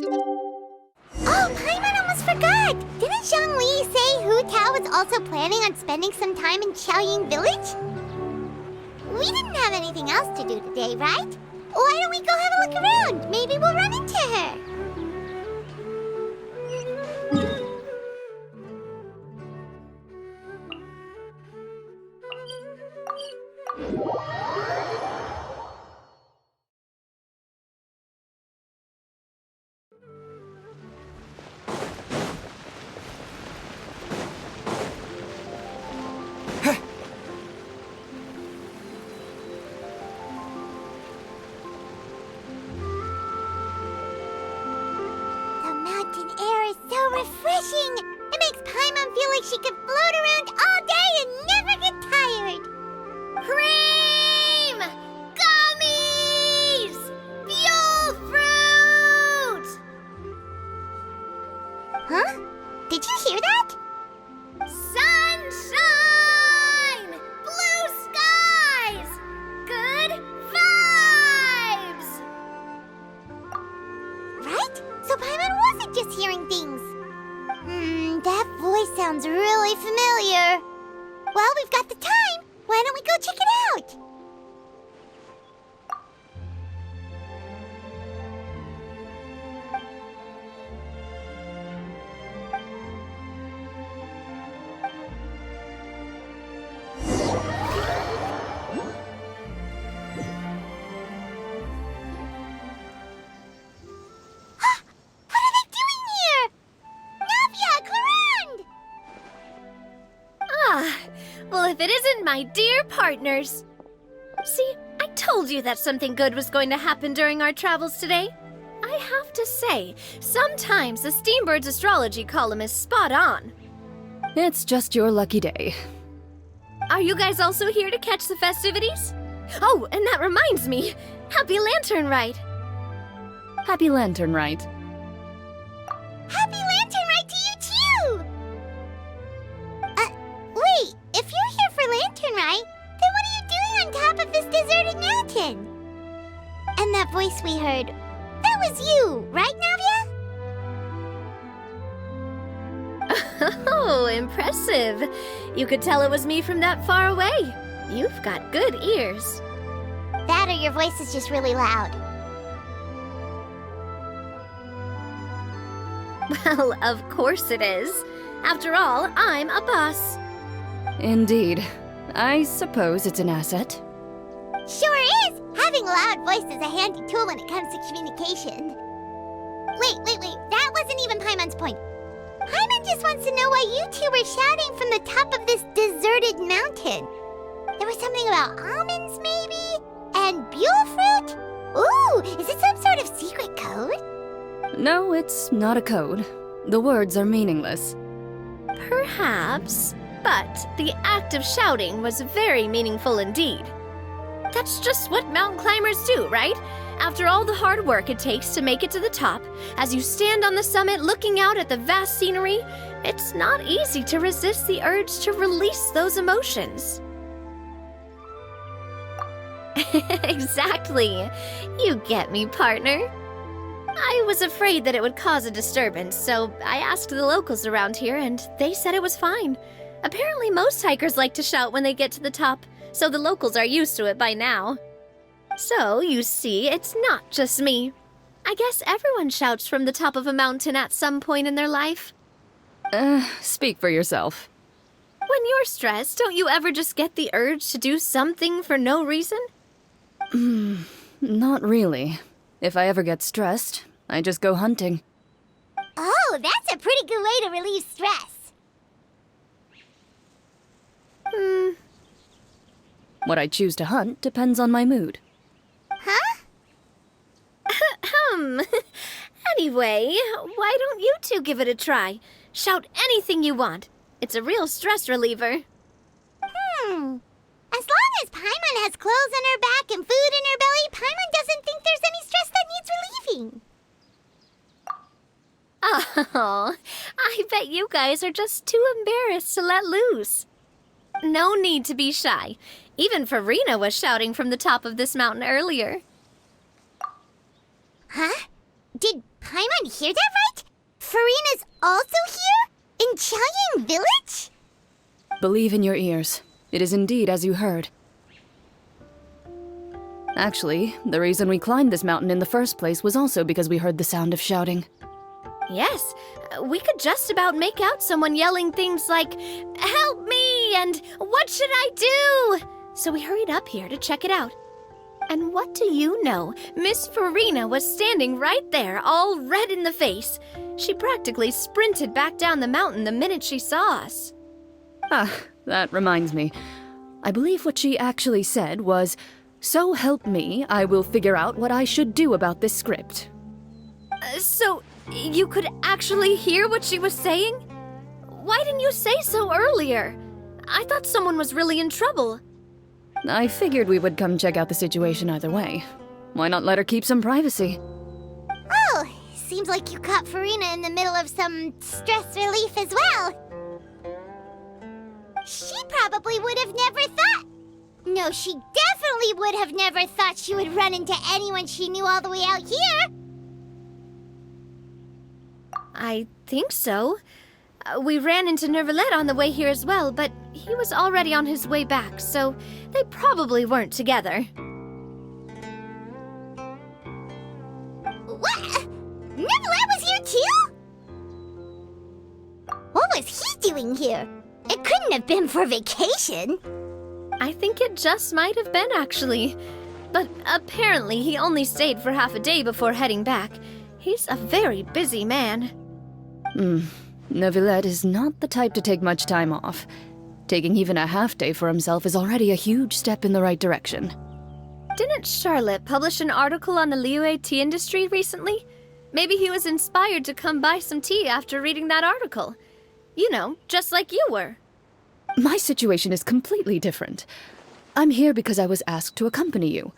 Oh, Paimon almost forgot! Didn't Zhongli say Hu Tao was also planning on spending some time in Xiaoying Village? We didn't have anything else to do today, right? Why don't we go have a look around? Maybe we'll run into her. Refreshing! It makes Paimon feel like she could float around all day and never get tired. Cream! Gummies! Fuel fruit! Huh? Did you hear that? Sunshine! Blue skies! Good vibes! Right? So Paimon wasn't just hearing things. That voice sounds really familiar. Well, we've got the time. Why don't we go check it out? Well, if it isn't my dear partners. See, I told you that something good was going to happen during our travels today. I have to say, sometimes the Steambird's astrology column is spot on. It's just your lucky day. Are you guys also here to catch the festivities? Oh, and that reminds me, Happy Lantern Rite! Happy Lantern Rite. Happy Lantern Rite to you too! Wait, if you're here for Lantern Rite, then what are you doing on top of this deserted mountain? And that voice we heard, that was you, right, Navia? Oh, impressive. You could tell it was me from that far away. You've got good ears. That or your voice is just really loud. Well, of course it is. After all, I'm a boss. Indeed. I suppose it's an asset. Sure is! Having a loud voice is a handy tool when it comes to communication. Wait. That wasn't even Paimon's point. Paimon just wants to know why you two were shouting from the top of this deserted mountain. There was something about almonds, maybe? And buell fruit? Ooh, is it some sort of secret code? No, it's not a code. The words are meaningless. Perhaps, but the act of shouting was very meaningful indeed. That's just what mountain climbers do, right? After all the hard work it takes to make it to the top, as you stand on the summit looking out at the vast scenery, it's not easy to resist the urge to release those emotions. Exactly. You get me, partner. I was afraid that it would cause a disturbance, so I asked the locals around here, and they said it was fine. Apparently most hikers like to shout when they get to the top, so the locals are used to it by now. So, you see, it's not just me. I guess everyone shouts from the top of a mountain at some point in their life. Speak for yourself. When you're stressed, don't you ever just get the urge to do something for no reason? Not really. If I ever get stressed, I just go hunting. Oh, that's a pretty good way to relieve stress. What I choose to hunt depends on my mood. Huh? Anyway, why don't you two give it a try? Shout anything you want. It's a real stress reliever. As long as Paimon has clothes on her back and food in her belly, Paimon doesn't think there's any stress that needs relieving. Oh, I bet you guys are just too embarrassed to let loose. No need to be shy. Even Farina was shouting from the top of this mountain earlier. Huh? Did Paimon hear that right? Furina's also here? In Chaoying Village? Believe in your ears. It is indeed as you heard. Actually, the reason we climbed this mountain in the first place was also because we heard the sound of shouting. Yes, we could just about make out someone yelling things like, "Help me!" and "What should I do?" So we hurried up here to check it out. And what do you know? Miss Furina was standing right there, all red in the face. She practically sprinted back down the mountain the minute she saw us. Ah, that reminds me. I believe what she actually said was, "So help me, I will figure out what I should do about this script." So, you could actually hear what she was saying? Why didn't you say so earlier? I thought someone was really in trouble. I figured we would come check out the situation either way. Why not let her keep some privacy? Oh, seems like you caught Furina in the middle of some stress relief as well. She probably would have never thought. No, she definitely would have never thought she would run into anyone she knew all the way out here. I think so. We ran into Nervalet on the way here as well, but he was already on his way back, so they probably weren't together. What? Nervalet was here too? What was he doing here? It couldn't have been for vacation. I think it just might have been, actually. But apparently he only stayed for half a day before heading back. He's a very busy man. Nervalet is not the type to take much time off. Taking even a half day for himself is already a huge step in the right direction. Didn't Charlotte publish an article on the Liyue tea industry recently? Maybe he was inspired to come buy some tea after reading that article. You know, just like you were. My situation is completely different. I'm here because I was asked to accompany you.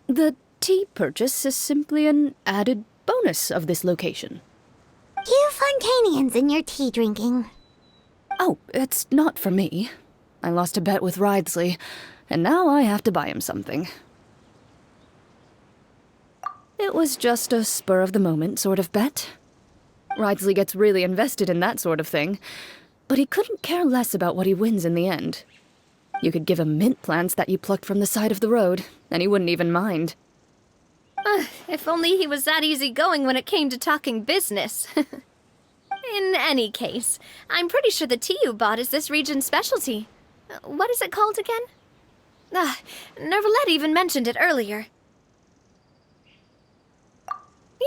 The tea purchase is simply an added bonus of this location. You Fontanians and your tea drinking. Oh, it's not for me. I lost a bet with Ridesley, and now I have to buy him something. It was just a spur-of-the-moment sort of bet. Ridesley gets really invested in that sort of thing, but he couldn't care less about what he wins in the end. You could give him mint plants that you plucked from the side of the road, and he wouldn't even mind. If only he was that easygoing when it came to talking business. In any case, I'm pretty sure the tea you bought is this region's specialty. What is it called again? Nervalet even mentioned it earlier.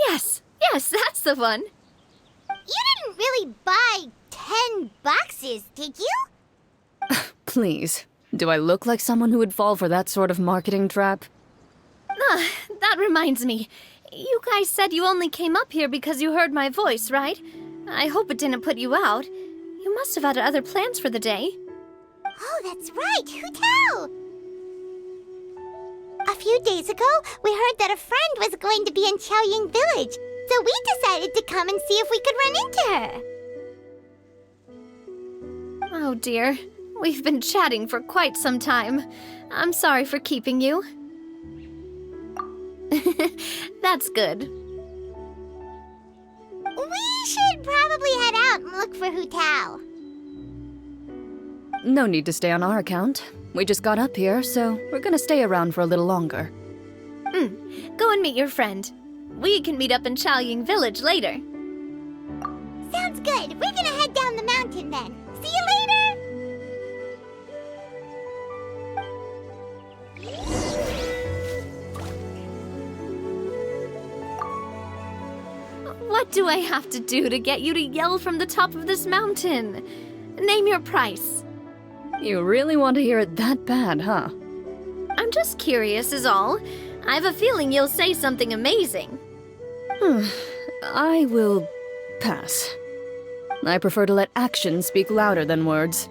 Yes, that's the one. You didn't really buy 10 boxes, did you? Please, do I look like someone who would fall for that sort of marketing trap? That reminds me. You guys said you only came up here because you heard my voice, right? I hope it didn't put you out. You must have had other plans for the day. Oh, that's right. Who tell? A few days ago, we heard that a friend was going to be in Chaoying Village, so we decided to come and see if we could run into her. Oh dear. We've been chatting for quite some time. I'm sorry for keeping you. That's good. We should probably head out and look for Hu Tao. No need to stay on our account. We just got up here, so we're gonna stay around for a little longer. Go and meet your friend. We can meet up in Chaoying Village later. Sounds good. We're gonna head down the mountain then. See you later! What do I have to do to get you to yell from the top of this mountain? Name your price. You really want to hear it that bad, huh? I'm just curious is all. I have a feeling you'll say something amazing. I will pass. I prefer to let actions speak louder than words.